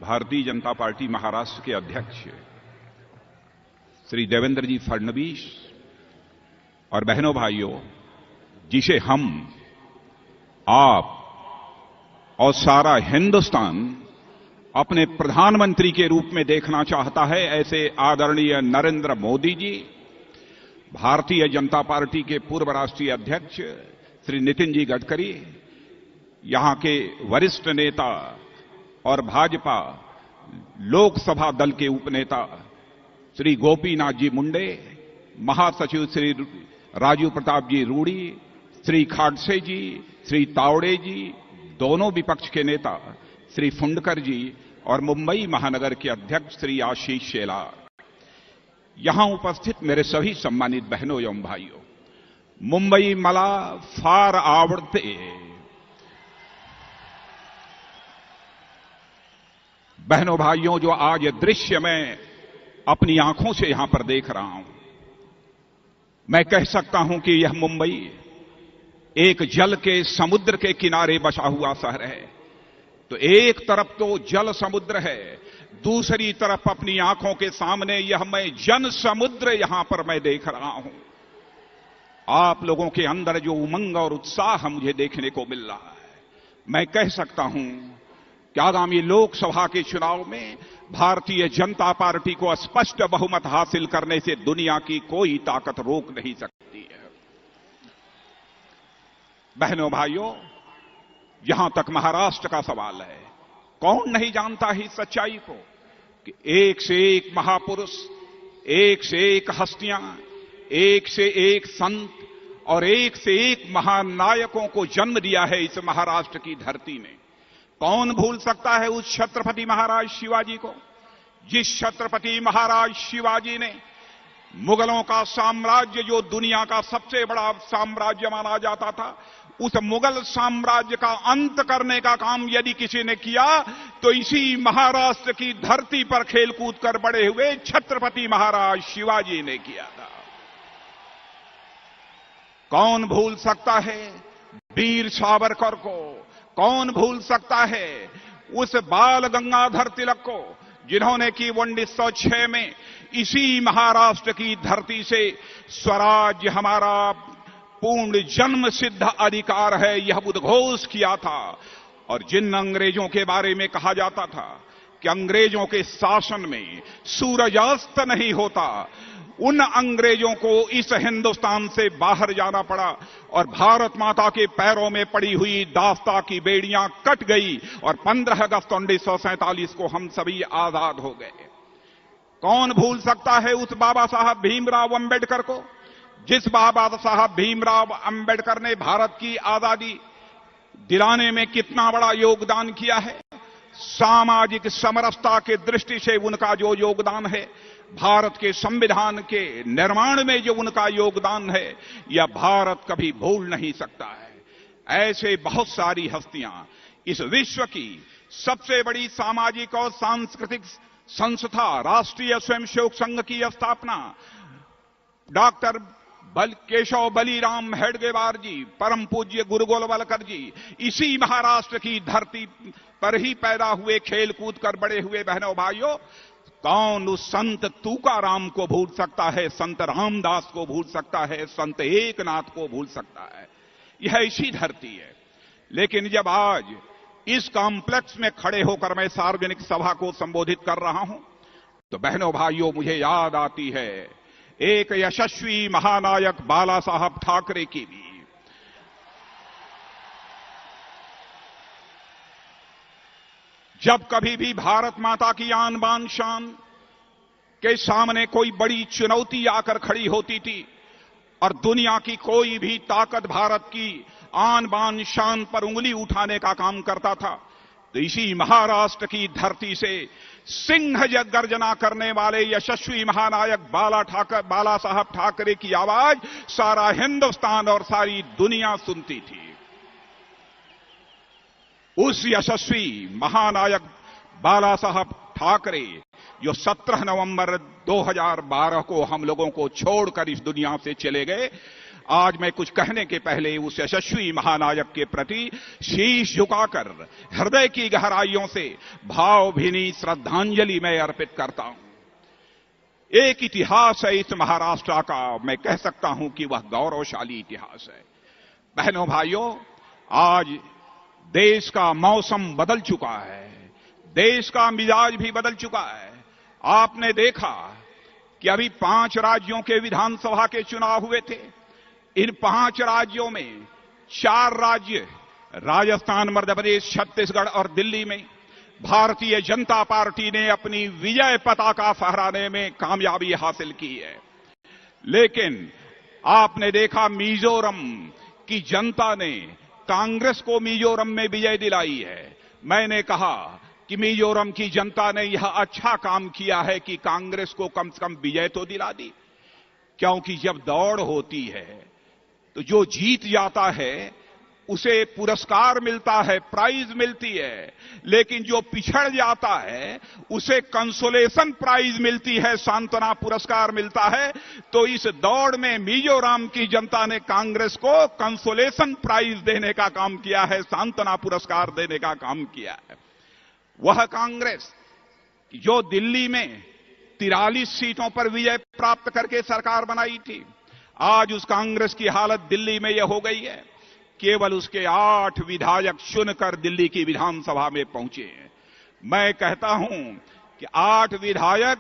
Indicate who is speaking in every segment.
Speaker 1: Bharatiya Janata party Maharashtra के अध्यक्ष श्री देवेंद्र जी फडणवीस और बहनों भाइयों, जिसे हम, आप और सारा हिंदुस्तान अपने प्रधानमंत्री के रूप में देखना चाहता है, ऐसे आदरणीय नरेंद्र मोदी जी, भारतीय जनता पार्टी के पूर्व राष्ट्रीय अध्यक्ष श्री नितिन जी गडकरी, यहां के वरिष्ठ नेता और भाजपा लोकसभा दल के उपनेता श्री गोपीनाथ जी मुंडे, महासचिव श्री राजीव प्रताप जी रूडी, श्री खाडसे जी, श्री तावड़े जी, दोनों विपक्ष के नेता श्री फुंडकर जी और मुंबई महानगर के अध्यक्ष श्री आशीष शेलार, यहां उपस्थित मेरे सभी सम्मानित बहनों एवं भाइयों, मुंबई मला फार आवडते। बहनों भाइयों, जो आज दृश्य मैं अपनी आंखों से यहां पर देख रहा हूं, मैं कह सकता हूं कि यह मुंबई एक जल के समुद्र के किनारे बसा हुआ शहर है। तो एक तरफ तो जल समुद्र है, दूसरी तरफ अपनी आंखों के सामने यह मैं जन समुद्र यहां पर मैं देख रहा हूं। आप लोगों के अंदर जो उमंग और उत्साह मुझे देखने को मिल रहा है, मैं कह सकता हूं कि आगामी लोकसभा के चुनाव में भारतीय जनता पार्टी को स्पष्ट बहुमत हासिल करने से दुनिया की कोई ताकत रोक नहीं सकती है। बहनों भाइयों, जहां तक महाराष्ट्र का सवाल है, कौन नहीं जानता ही सच्चाई को कि एक से एक महापुरुष, एक से एक हस्तियां, एक से एक संत और एक से एक महान नायकों को जन्म दिया है इस महाराष्ट्र की धरती में। कौन भूल सकता है उस छत्रपति महाराज शिवाजी को, जिस छत्रपति महाराज शिवाजी ने मुगलों का साम्राज्य, जो दुनिया का सबसे बड़ा साम्राज्य माना जाता था, उस मुगल साम्राज्य का अंत करने का काम यदि किसी ने किया तो इसी महाराष्ट्र की धरती पर खेलकूद कर बड़े हुए छत्रपति महाराज शिवाजी ने किया था। कौन भूल सकता है वीर सावरकर को, कौन भूल सकता है उस बाल गंगाधर तिलक को, जिन्होंने कि 1906 में इसी महाराष्ट्र की धरती से स्वराज्य हमारा पूर्ण जन्म सिद्ध अधिकार है यह उद्घोष किया था। और जिन अंग्रेजों के बारे में कहा जाता था कि अंग्रेजों के शासन में सूरजास्त नहीं होता, उन अंग्रेजों को इस हिंदुस्तान से बाहर जाना पड़ा और भारत माता के पैरों में पड़ी हुई दास्ता की बेड़ियां कट गई और 15 अगस्त 1947 को हम सभी आजाद हो गए। कौन भूल सकता है उस बाबा साहब भीमराव अंबेडकर को, जिस बाबा साहब भीमराव अंबेडकर ने भारत की आजादी दिलाने में कितना बड़ा योगदान किया है। सामाजिक समरसता के दृष्टि से उनका जो योगदान है, भारत के संविधान के निर्माण में जो उनका योगदान है, यह भारत कभी भूल नहीं सकता है। ऐसे बहुत सारी हस्तियां, इस विश्व की सबसे बड़ी सामाजिक और सांस्कृतिक संस्था राष्ट्रीय स्वयंसेवक संघ की स्थापना डॉक्टर केशव बलीराम हेडगेवार जी, परम पूज्य गुरु गोलवलकर जी, इसी महाराष्ट्र की धरती पर ही पैदा हुए, खेल कूद कर बड़े हुए। बहनों भाइयों, कौन उस संत तुकाराम को भूल सकता है, संत रामदास को भूल सकता है, संत एकनाथ को भूल सकता है। यह इसी धरती है। लेकिन जब आज इस कॉम्प्लेक्स में खड़े होकर मैं सार्वजनिक सभा को संबोधित कर रहा हूं, तो बहनों भाइयों, मुझे याद आती है एक यशस्वी महानायक बाला साहब ठाकरे की भी। जब कभी भी भारत माता की आन बान शान के सामने कोई बड़ी चुनौती आकर खड़ी होती थी और दुनिया की कोई भी ताकत भारत की आन बान शान पर उंगली उठाने का काम करता था, तो इसी महाराष्ट्र की धरती से सिंह गर्जना करने वाले यशस्वी महानायक बाला साहब ठाकरे की आवाज सारा हिंदुस्तान और सारी दुनिया सुनती थी। उस यशस्वी महानायक बाला साहब ठाकरे जो 17 नवंबर 2012 को हम लोगों को छोड़कर इस दुनिया से चले गए, आज मैं कुछ कहने के पहले उस यशस्वी महानायक के प्रति शीश झुकाकर हृदय की गहराइयों से भावभीनी श्रद्धांजलि मैं अर्पित करता हूं। एक इतिहास है इस महाराष्ट्र का, मैं कह सकता हूं कि वह गौरवशाली इतिहास है। बहनों भाइयों, आज देश का मौसम बदल चुका है, देश का मिजाज भी बदल चुका है। आपने देखा कि अभी 5 राज्यों के विधानसभा के चुनाव हुए थे। इन 5 राज्यों में 4 राज्य राजस्थान, मध्य प्रदेश, छत्तीसगढ़ और दिल्ली में भारतीय जनता पार्टी ने अपनी विजय पताका फहराने में कामयाबी हासिल की है। लेकिन आपने देखा मिजोरम की जनता ने कांग्रेस को मिजोरम में विजय दिलाई है। मैंने कहा कि मिजोरम की जनता ने यह अच्छा काम किया है कि कांग्रेस को कम से कम विजय तो दिला दी, क्योंकि जब दौड़ होती है तो जो जीत जाता है उसे पुरस्कार मिलता है, प्राइज मिलती है, लेकिन जो पिछड़ जाता है उसे कंसोलेशन प्राइज मिलती है, सांत्वना पुरस्कार मिलता है। तो इस दौड़ में मिजोरम की जनता ने कांग्रेस को कंसोलेशन प्राइज देने का काम किया है, सांत्वना पुरस्कार देने का काम किया है। वह कांग्रेस जो दिल्ली में 43 सीटों पर विजय प्राप्त करके सरकार बनाई थी, आज उस कांग्रेस की हालत दिल्ली में यह हो गई है, केवल उसके 8 विधायक चुनकर दिल्ली की विधानसभा में पहुंचे हैं। मैं कहता हूं कि 8 विधायक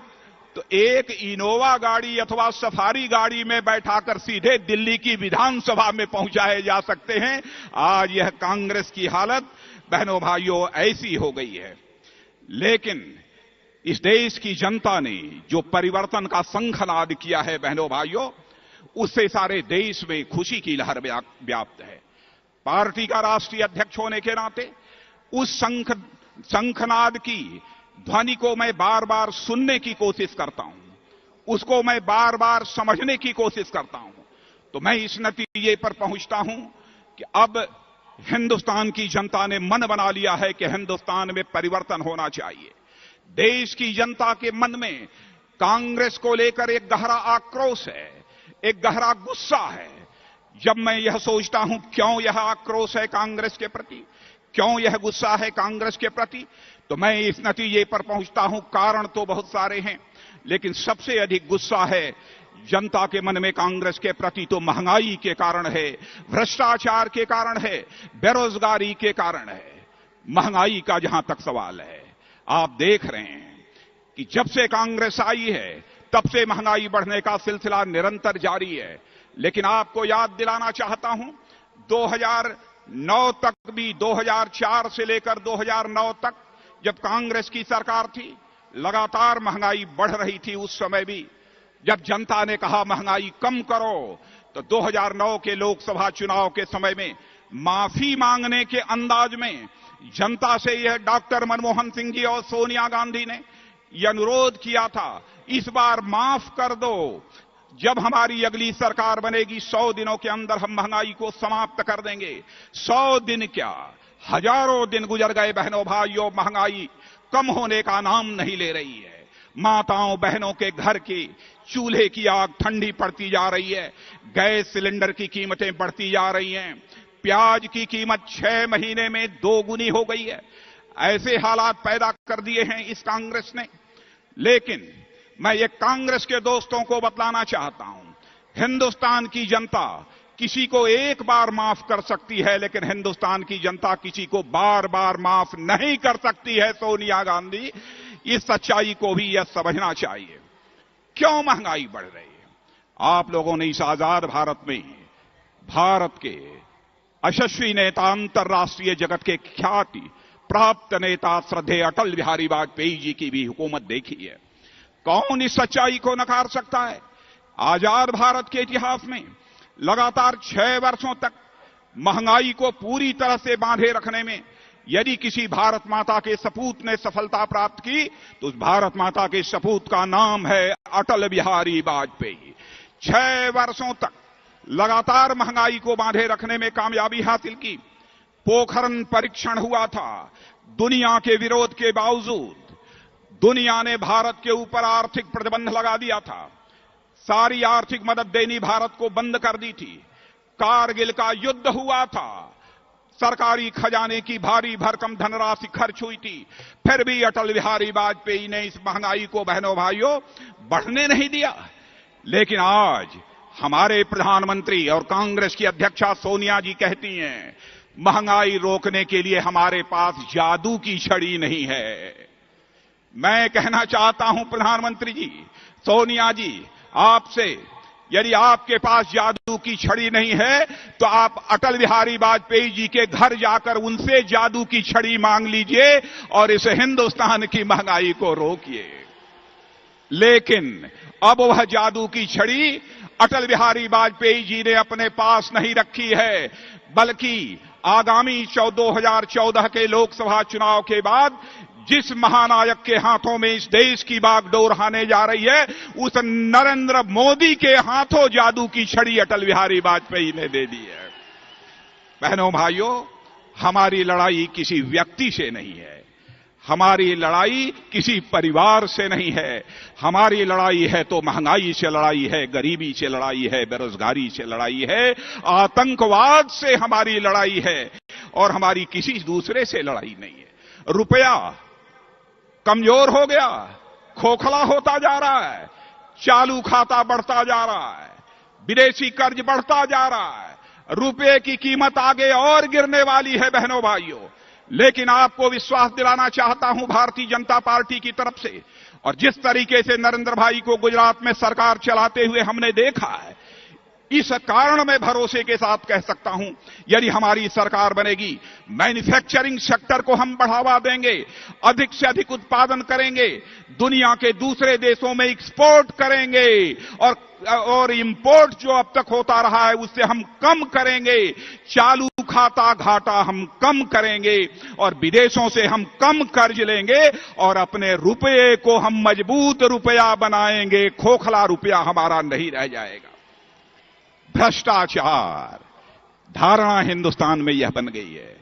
Speaker 1: तो एक इनोवा गाड़ी अथवा सफारी गाड़ी में बैठाकर सीधे दिल्ली की विधानसभा में पहुंचाए जा सकते हैं। आज यह कांग्रेस की हालत बहनों भाइयों ऐसी हो गई है। लेकिन इस देश की जनता ने जो परिवर्तन का शंखनाद किया है बहनों भाइयों, उससे सारे देश में खुशी की लहर व्याप्त है। पार्टी का राष्ट्रीय अध्यक्ष होने के नाते उस शंखनाद की ध्वनि को मैं बार बार सुनने की कोशिश करता हूं, उसको मैं बार बार समझने की कोशिश करता हूं। तो मैं इस नतीजे पर पहुंचता हूं कि अब हिंदुस्तान की जनता ने मन बना लिया है कि हिंदुस्तान में परिवर्तन होना चाहिए। देश की जनता के मन में कांग्रेस को लेकर एक गहरा आक्रोश है, एक गहरा गुस्सा है। जब मैं यह सोचता हूं क्यों यह आक्रोश है कांग्रेस के प्रति, क्यों यह गुस्सा है कांग्रेस के प्रति, तो मैं इस नतीजे पर पहुंचता हूं कारण तो बहुत सारे हैं, लेकिन सबसे अधिक गुस्सा है जनता के मन में कांग्रेस के प्रति तो महंगाई के कारण है, भ्रष्टाचार के कारण है, बेरोजगारी के कारण है। महंगाई का जहां तक सवाल है, आप देख रहे हैं कि जब से कांग्रेस आई है तब से महंगाई बढ़ने का सिलसिला निरंतर जारी है। लेकिन आपको याद दिलाना चाहता हूं, 2009 तक भी, 2004 से लेकर 2009 तक जब कांग्रेस की सरकार थी, लगातार महंगाई बढ़ रही थी। उस समय भी जब जनता ने कहा महंगाई कम करो, तो 2009 के लोकसभा चुनाव के समय में माफी मांगने के अंदाज में जनता से यह डॉक्टर मनमोहन सिंह जी और सोनिया गांधी ने यह अनुरोध किया था, इस बार माफ कर दो, जब हमारी अगली सरकार बनेगी 100 दिनों के अंदर हम महंगाई को समाप्त कर देंगे। 100 दिन क्या, हजारों दिन गुजर गए बहनों भाइयों, महंगाई कम होने का नाम नहीं ले रही है। माताओं बहनों के घर की चूल्हे की आग ठंडी पड़ती जा रही है, गैस सिलेंडर की कीमतें बढ़ती जा रही हैं, प्याज की कीमत 6 महीने में 2 गुनी हो गई है। ऐसे हालात पैदा कर दिए हैं इस कांग्रेस ने। लेकिन मैं ये कांग्रेस के दोस्तों को बतलाना चाहता हूं, हिंदुस्तान की जनता किसी को एक बार माफ कर सकती है, लेकिन हिंदुस्तान की जनता किसी को बार बार माफ नहीं कर सकती है। सोनिया गांधी, इस सच्चाई को भी यह समझना चाहिए। क्यों महंगाई बढ़ रही है? आप लोगों ने इस आजाद भारत में भारत के यशस्वी नेता, अंतर्राष्ट्रीय जगत के ख्याति प्राप्त नेता श्रद्धेय अटल बिहारी वाजपेयी जी की भी हुकूमत देखी है। कौन इस सच्चाई को नकार सकता है? आजाद भारत के इतिहास में लगातार 6 वर्षों तक महंगाई को पूरी तरह से बांधे रखने में यदि किसी भारत माता के सपूत ने सफलता प्राप्त की, तो उस भारत माता के सपूत का नाम है अटल बिहारी वाजपेयी। 6 वर्षों तक लगातार महंगाई को बांधे रखने में कामयाबी हासिल की। पोखरण परीक्षण हुआ था, दुनिया के विरोध के बावजूद दुनिया ने भारत के ऊपर आर्थिक प्रतिबंध लगा दिया था, सारी आर्थिक मदद देनी भारत को बंद कर दी थी। कारगिल का युद्ध हुआ था, सरकारी खजाने की भारी भरकम धनराशि खर्च हुई थी, फिर भी अटल बिहारी वाजपेयी ने इस महंगाई को बहनों भाइयों बढ़ने नहीं दिया। लेकिन आज हमारे प्रधानमंत्री और कांग्रेस की अध्यक्षा सोनिया जी कहती हैं, महंगाई रोकने के लिए हमारे पास जादू की छड़ी नहीं है। मैं कहना चाहता हूं प्रधानमंत्री जी, सोनिया जी, आपसे, यदि आपके पास जादू की छड़ी नहीं है तो आप अटल बिहारी वाजपेयी जी के घर जाकर उनसे जादू की छड़ी मांग लीजिए और इस हिंदुस्तान की महंगाई को रोकिए। लेकिन अब वह जादू की छड़ी अटल बिहारी वाजपेयी जी ने अपने पास नहीं रखी है, बल्कि आगामी 2014 के लोकसभा चुनाव के बाद जिस महानायक के हाथों में इस देश की बागडोर आने जा रही है, उस नरेंद्र मोदी के हाथों जादू की छड़ी अटल बिहारी वाजपेयी ने दे दी है। बहनों भाइयों, हमारी लड़ाई किसी व्यक्ति से नहीं है, हमारी लड़ाई किसी परिवार से नहीं है, हमारी लड़ाई है तो महंगाई से लड़ाई है, गरीबी से लड़ाई है, बेरोजगारी से लड़ाई है, आतंकवाद से हमारी लड़ाई है, और हमारी किसी दूसरे से लड़ाई नहीं है। रुपया कमजोर हो गया, खोखला होता जा रहा है, चालू खाता बढ़ता जा रहा है, विदेशी कर्ज बढ़ता जा रहा है, रुपये की कीमत आगे और गिरने वाली है बहनों भाइयों। लेकिन आपको विश्वास दिलाना चाहता हूं भारतीय जनता पार्टी की तरफ से, और जिस तरीके से नरेंद्र भाई को गुजरात में सरकार चलाते हुए हमने देखा है, इस कारण मैं भरोसे के साथ कह सकता हूं, यदि हमारी सरकार बनेगी, मैन्युफैक्चरिंग सेक्टर को हम बढ़ावा देंगे, अधिक से अधिक उत्पादन करेंगे, दुनिया के दूसरे देशों में एक्सपोर्ट करेंगे, और इंपोर्ट जो अब तक होता रहा है उससे हम कम करेंगे, चालू खाता घाटा हम कम करेंगे, और विदेशों से हम कम कर्ज लेंगे, और अपने रुपये को हम मजबूत रुपया बनाएंगे, खोखला रुपया हमारा नहीं रह जाएगा। भ्रष्टाचार धारणा हिंदुस्तान में यह बन गई है,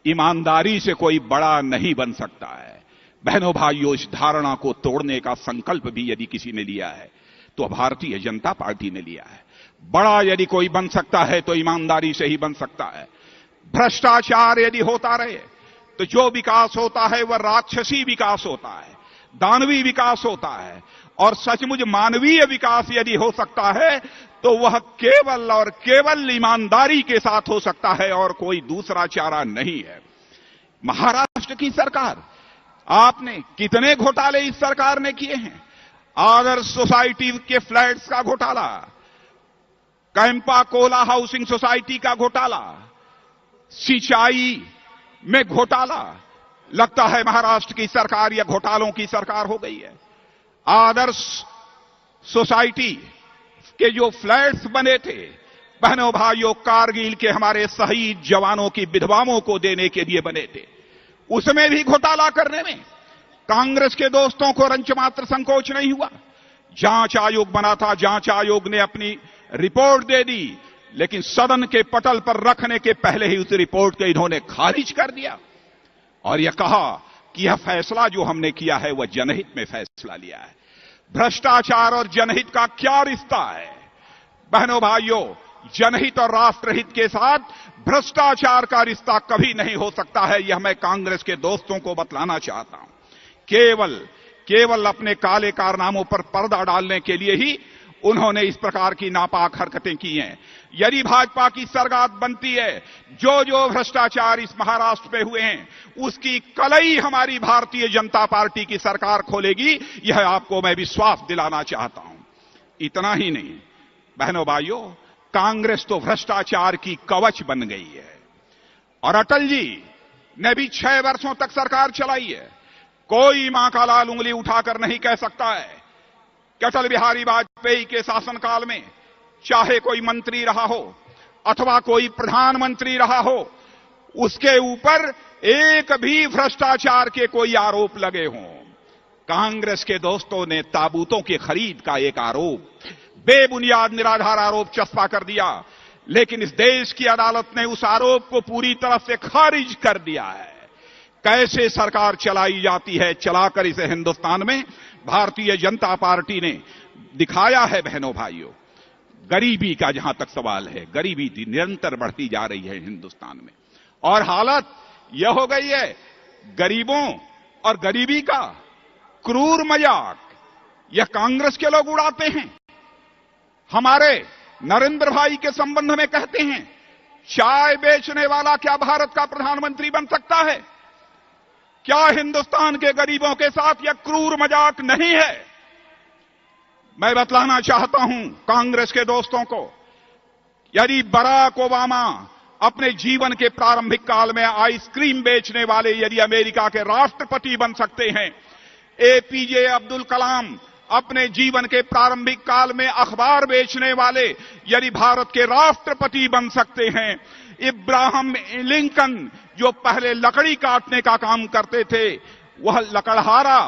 Speaker 1: ईमानदारी से कोई बड़ा नहीं बन सकता है। बहनों भाइयों, इस धारणा को तोड़ने का संकल्प भी यदि किसी ने लिया है तो भारतीय जनता पार्टी ने लिया है। बड़ा यदि कोई बन सकता है तो ईमानदारी से ही बन सकता है। भ्रष्टाचार यदि होता रहे तो जो विकास होता है वह राक्षसी विकास होता है, दानवी विकास होता है, और सचमुच मानवीय विकास यदि हो सकता है तो वह केवल और केवल ईमानदारी के साथ हो सकता है, और कोई दूसरा चारा नहीं है। महाराष्ट्र की सरकार, आपने कितने घोटाले इस सरकार ने किए हैं। आदर्श सोसाइटी के फ्लैट्स का घोटाला, कैंपा कोला हाउसिंग सोसाइटी का घोटाला, सिंचाई में घोटाला। लगता है महाराष्ट्र की सरकार या घोटालों की सरकार हो गई है। आदर्श सोसाइटी के जो फ्लैट्स बने थे, बहनों भाइयों, कारगिल के हमारे शहीद जवानों की विधवाओं को देने के लिए बने थे, उसमें भी घोटाला करने में कांग्रेस के दोस्तों को रंचमात्र संकोच नहीं हुआ। जांच आयोग बना था, जांच आयोग ने अपनी रिपोर्ट दे दी, लेकिन सदन के पटल पर रखने के पहले ही उस रिपोर्ट को इन्होंने खारिज कर दिया, और यह कहा कि यह फैसला जो हमने किया है वह जनहित में फैसला लिया है। भ्रष्टाचार और जनहित का क्या रिश्ता है बहनों भाइयों। जनहित और राष्ट्रहित के साथ भ्रष्टाचार का रिश्ता कभी नहीं हो सकता है, यह मैं कांग्रेस के दोस्तों को बतलाना चाहता हूं। केवल अपने काले कारनामों पर पर्दा डालने के लिए ही उन्होंने इस प्रकार की नापाक हरकतें की हैं। यदि भाजपा की सरकार बनती है, जो भ्रष्टाचार इस महाराष्ट्र में हुए हैं उसकी कलई हमारी भारतीय जनता पार्टी की सरकार खोलेगी, यह आपको मैं विश्वास दिलाना चाहता हूं। इतना ही नहीं बहनों भाइयों, कांग्रेस तो भ्रष्टाचार की कवच बन गई है, और अटल जी ने भी 6 वर्षों तक सरकार चलाई है। कोई मां का लाल उंगली उठाकर नहीं कह सकता है कि अटल बिहारी वाजपेयी के शासनकाल में चाहे कोई मंत्री रहा हो अथवा कोई प्रधानमंत्री रहा हो, उसके ऊपर एक भी भ्रष्टाचार के कोई आरोप लगे हों। कांग्रेस के दोस्तों ने ताबूतों की खरीद का एक आरोप, बेबुनियाद निराधार आरोप चस्पा कर दिया, लेकिन इस देश की अदालत ने उस आरोप को पूरी तरह से खारिज कर दिया है। कैसे सरकार चलाई जाती है, चलाकर इसे हिंदुस्तान में भारतीय जनता पार्टी ने दिखाया है बहनों भाइयों। गरीबी का जहां तक सवाल है, गरीबी निरंतर बढ़ती जा रही है हिंदुस्तान में, और हालत यह हो गई है गरीबों और गरीबी का क्रूर मजाक यह कांग्रेस के लोग उड़ाते हैं। हमारे नरेंद्र भाई के संबंध में कहते हैं, चाय बेचने वाला क्या भारत का प्रधानमंत्री बन सकता है? क्या हिंदुस्तान के गरीबों के साथ यह क्रूर मजाक नहीं है? मैं बतलाना चाहता हूं कांग्रेस के दोस्तों को, यदि बराक ओबामा अपने जीवन के प्रारंभिक काल में आइसक्रीम बेचने वाले यदि अमेरिका के राष्ट्रपति बन सकते हैं, एपीजे अब्दुल कलाम अपने जीवन के प्रारंभिक काल में अखबार बेचने वाले यदि भारत के राष्ट्रपति बन सकते हैं, इब्राहिम लिंकन जो पहले लकड़ी काटने का काम करते थे वह लकड़हारा,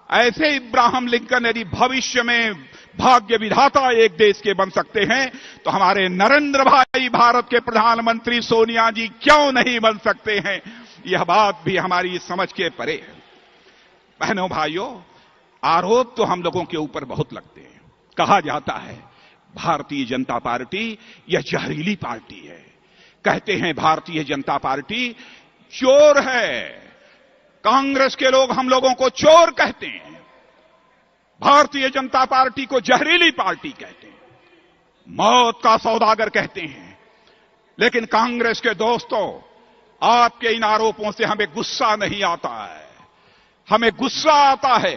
Speaker 1: ऐसे इब्राहिम लिंकन यदि भविष्य में भाग्य विधाता एक देश के बन सकते हैं, तो हमारे नरेंद्र भाई भारत के प्रधानमंत्री सोनिया जी क्यों नहीं बन सकते हैं? यह बात भी हमारी समझ के परे है। बहनों भाइयों, आरोप तो हम लोगों के ऊपर बहुत लगते हैं। कहा जाता है भारतीय जनता पार्टी यह जहरीली पार्टी है, कहते हैं भारतीय जनता पार्टी चोर है। कांग्रेस के लोग हम लोगों को चोर कहते हैं, भारतीय जनता पार्टी को जहरीली पार्टी कहते हैं, मौत का सौदागर कहते हैं। लेकिन कांग्रेस के दोस्तों, आपके इन आरोपों से हमें गुस्सा नहीं आता है। हमें गुस्सा आता है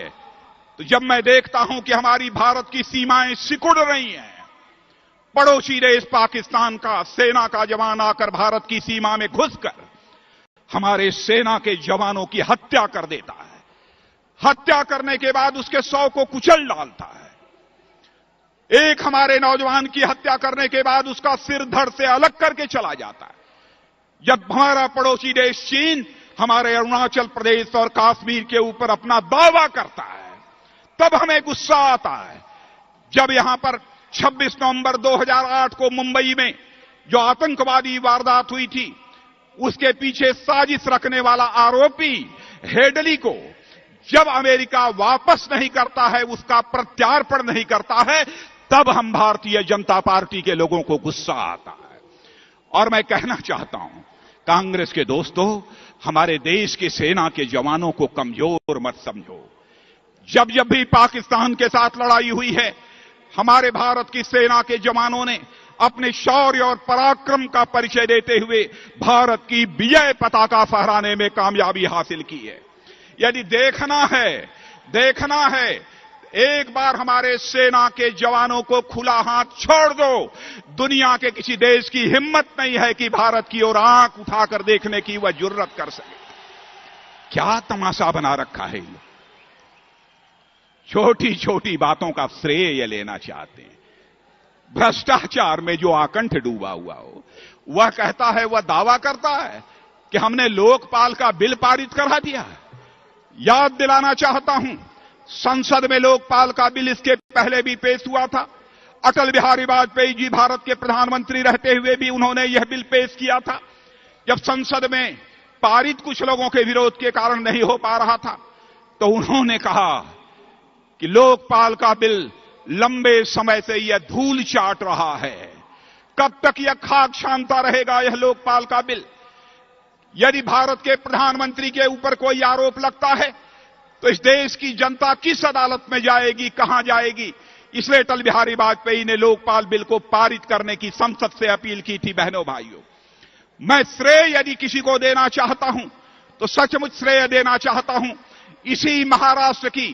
Speaker 1: तो जब मैं देखता हूं कि हमारी भारत की सीमाएं सिकुड़ रही हैं, पड़ोसी देश पाकिस्तान का सेना का जवान आकर भारत की सीमा में घुसकर हमारे सेना के जवानों की हत्या कर देता है, हत्या करने के बाद उसके 100 को कुचल डालता है। एक हमारे नौजवान की हत्या करने के बाद उसका सिर धड़ से अलग करके चला जाता है। जब हमारा पड़ोसी देश चीन हमारे अरुणाचल प्रदेश और कश्मीर के ऊपर अपना दावा करता है, तब हमें गुस्सा आता है। जब यहां पर 26 नवंबर 2008 को मुंबई में जो आतंकवादी वारदात हुई थी, उसके पीछे साजिश रखने वाला आरोपी हेडली को जब अमेरिका वापस नहीं करता है, उसका प्रत्यार्पण नहीं करता है, तब हम भारतीय जनता पार्टी के लोगों को गुस्सा आता है। और मैं कहना चाहता हूं कांग्रेस के दोस्तों, हमारे देश की सेना के जवानों को कमजोर मत समझो। जब जब भी पाकिस्तान के साथ लड़ाई हुई है, हमारे भारत की सेना के जवानों ने अपने शौर्य और पराक्रम का परिचय देते हुए भारत की विजय पताका फहराने में कामयाबी हासिल की है। यदि देखना है एक बार हमारे सेना के जवानों को खुला हाथ छोड़ दो। दुनिया के किसी देश की हिम्मत नहीं है कि भारत की ओर आंख उठाकर देखने की वह जुर्रत कर सके। क्या तमाशा बना रखा है ये? छोटी छोटी बातों का श्रेय ये लेना चाहते हैं। भ्रष्टाचार में जो आकंठ डूबा हुआ हो, वह कहता है, वह दावा करता है कि हमने लोकपाल का बिल पारित करा दिया है। याद दिलाना चाहता हूं, संसद में लोकपाल का बिल इसके पहले भी पेश हुआ था। अटल बिहारी वाजपेयी जी भारत के प्रधानमंत्री रहते हुए भी उन्होंने यह बिल पेश किया था। जब संसद में पारित कुछ लोगों के विरोध के कारण नहीं हो पा रहा था, तो उन्होंने कहा कि लोकपाल का बिल लंबे समय से यह धूल चाट रहा है, कब तक यह खाक शानता रहेगा यह लोकपाल का बिल। यदि भारत के प्रधानमंत्री के ऊपर कोई आरोप लगता है तो इस देश की जनता किस अदालत में जाएगी, कहां जाएगी? इसलिए अटल बिहारी वाजपेयी ने लोकपाल बिल को पारित करने की संसद से अपील की थी। बहनों भाइयों, मैं श्रेय यदि किसी को देना चाहता हूं तो सचमुच श्रेय देना चाहता हूं इसी महाराष्ट्र की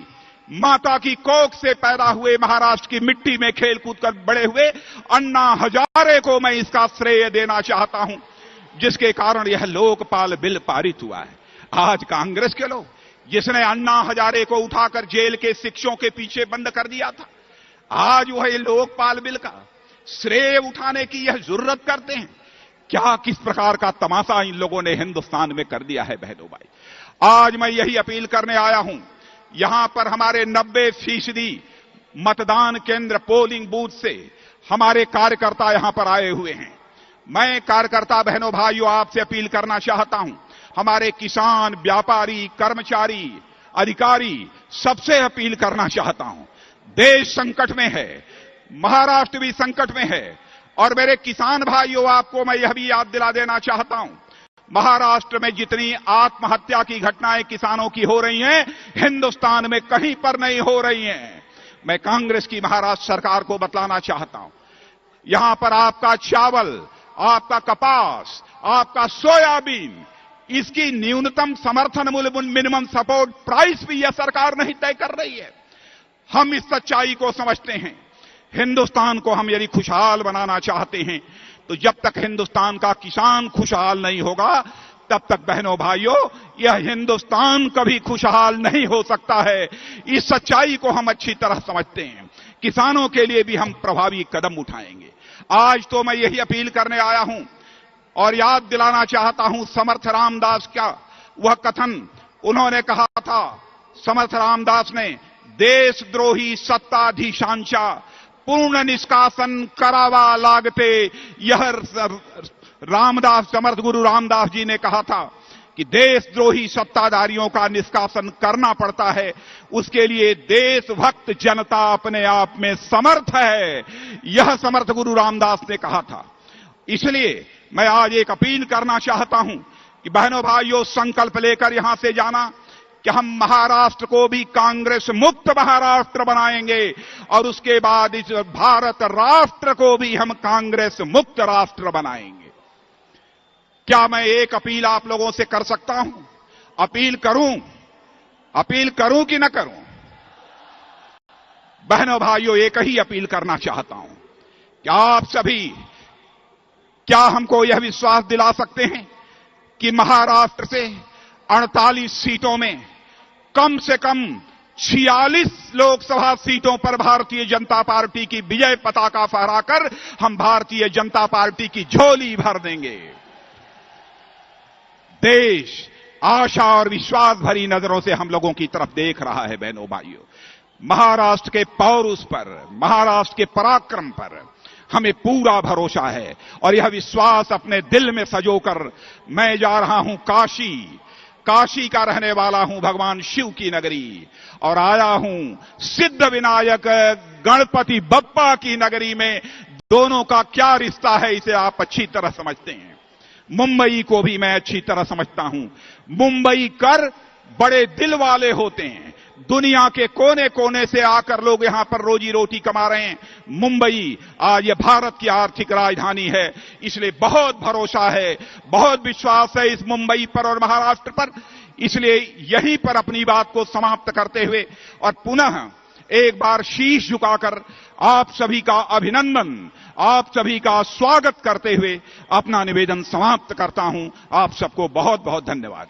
Speaker 1: माता की कोख से पैदा हुए, महाराष्ट्र की मिट्टी में खेल कूद कर बड़े हुए अन्ना हजारे को मैं इसका श्रेय देना चाहता हूं, जिसके कारण यह लोकपाल बिल पारित हुआ है। आज कांग्रेस के लोग, जिसने अन्ना हजारे को उठाकर जेल के शिक्षों के पीछे बंद कर दिया था, आज वह लोकपाल बिल का श्रेय उठाने की यह जरूरत करते हैं। क्या किस प्रकार का तमाशा इन लोगों ने हिंदुस्तान में कर दिया है। बहनों भाई, आज मैं यही अपील करने आया हूं। यहां पर हमारे 90% मतदान केंद्र पोलिंग बूथ से हमारे कार्यकर्ता यहां पर आए हुए हैं। मैं कार्यकर्ता बहनों भाइयों आपसे अपील करना चाहता हूं, हमारे किसान, व्यापारी, कर्मचारी, अधिकारी, सबसे अपील करना चाहता हूं, देश संकट में है, महाराष्ट्र भी संकट में है। और मेरे किसान भाइयों, आपको मैं यह भी याद दिला देना चाहता हूं, महाराष्ट्र में जितनी आत्महत्या की घटनाएं किसानों की हो रही हैं, हिंदुस्तान में कहीं पर नहीं हो रही हैं। मैं कांग्रेस की महाराष्ट्र सरकार को बतलाना चाहता हूं, यहां पर आपका चावल, आपका कपास, आपका सोयाबीन, इसकी न्यूनतम समर्थन मूल्य मिनिमम सपोर्ट प्राइस भी यह सरकार नहीं तय कर रही है। हम इस सच्चाई को समझते हैं। हिंदुस्तान को हम यदि खुशहाल बनाना चाहते हैं तो जब तक हिंदुस्तान का किसान खुशहाल नहीं होगा, तब तक बहनों भाइयों, यह हिंदुस्तान कभी खुशहाल नहीं हो सकता है। इस सच्चाई को हम अच्छी तरह समझते हैं। किसानों के लिए भी हम प्रभावी कदम उठाएंगे। आज तो मैं यही अपील करने आया हूं और याद दिलाना चाहता हूं समर्थ रामदास का वह कथन। उन्होंने कहा था, समर्थ रामदास ने, देशद्रोही सत्ताधीशांचा पूर्ण निष्कासन करावा लागते। यह रामदास, समर्थ गुरु रामदास जी ने कहा था कि देशद्रोही सत्ताधारियों का निष्कासन करना पड़ता है, उसके लिए देशभक्त जनता अपने आप में समर्थ है। यह समर्थ गुरु रामदास ने कहा था। इसलिए मैं आज एक अपील करना चाहता हूं कि बहनों भाइयों, संकल्प लेकर यहां से जाना कि हम महाराष्ट्र को भी कांग्रेस मुक्त महाराष्ट्र बनाएंगे और उसके बाद इस भारत राष्ट्र को भी हम कांग्रेस मुक्त राष्ट्र बनाएंगे। क्या मैं एक अपील आप लोगों से कर सकता हूं? अपील करूं कि न करूं? बहनों भाइयों, एक ही अपील करना चाहता हूं कि आप सभी क्या हमको यह विश्वास दिला सकते हैं कि महाराष्ट्र से 48 सीटों में कम से कम 46 लोकसभा सीटों पर भारतीय जनता पार्टी की विजय पताका फहराकर हम भारतीय जनता पार्टी की झोली भर देंगे। देश आशा और विश्वास भरी नजरों से हम लोगों की तरफ देख रहा है। बहनों भाइयों, महाराष्ट्र के पौरुष पर, महाराष्ट्र के पराक्रम पर हमें पूरा भरोसा है और यह विश्वास अपने दिल में सजोकर मैं जा रहा हूं काशी का रहने वाला हूं, भगवान शिव की नगरी, और आया हूं सिद्ध विनायक गणपति बप्पा की नगरी में। दोनों का क्या रिश्ता है इसे आप अच्छी तरह समझते हैं। मुंबई को भी मैं अच्छी तरह समझता हूं। मुंबई कर बड़े दिल वाले होते हैं। दुनिया के कोने कोने से आकर लोग यहां पर रोजी रोटी कमा रहे हैं। मुंबई आज ये भारत की आर्थिक राजधानी है, इसलिए बहुत भरोसा है, बहुत विश्वास है इस मुंबई पर और महाराष्ट्र पर। इसलिए यहीं पर अपनी बात को समाप्त करते हुए और पुनः एक बार शीश झुकाकर आप सभी का अभिनंदन, आप सभी का स्वागत करते हुए अपना निवेदन समाप्त करता हूं। आप सबको बहुत बहुत धन्यवाद।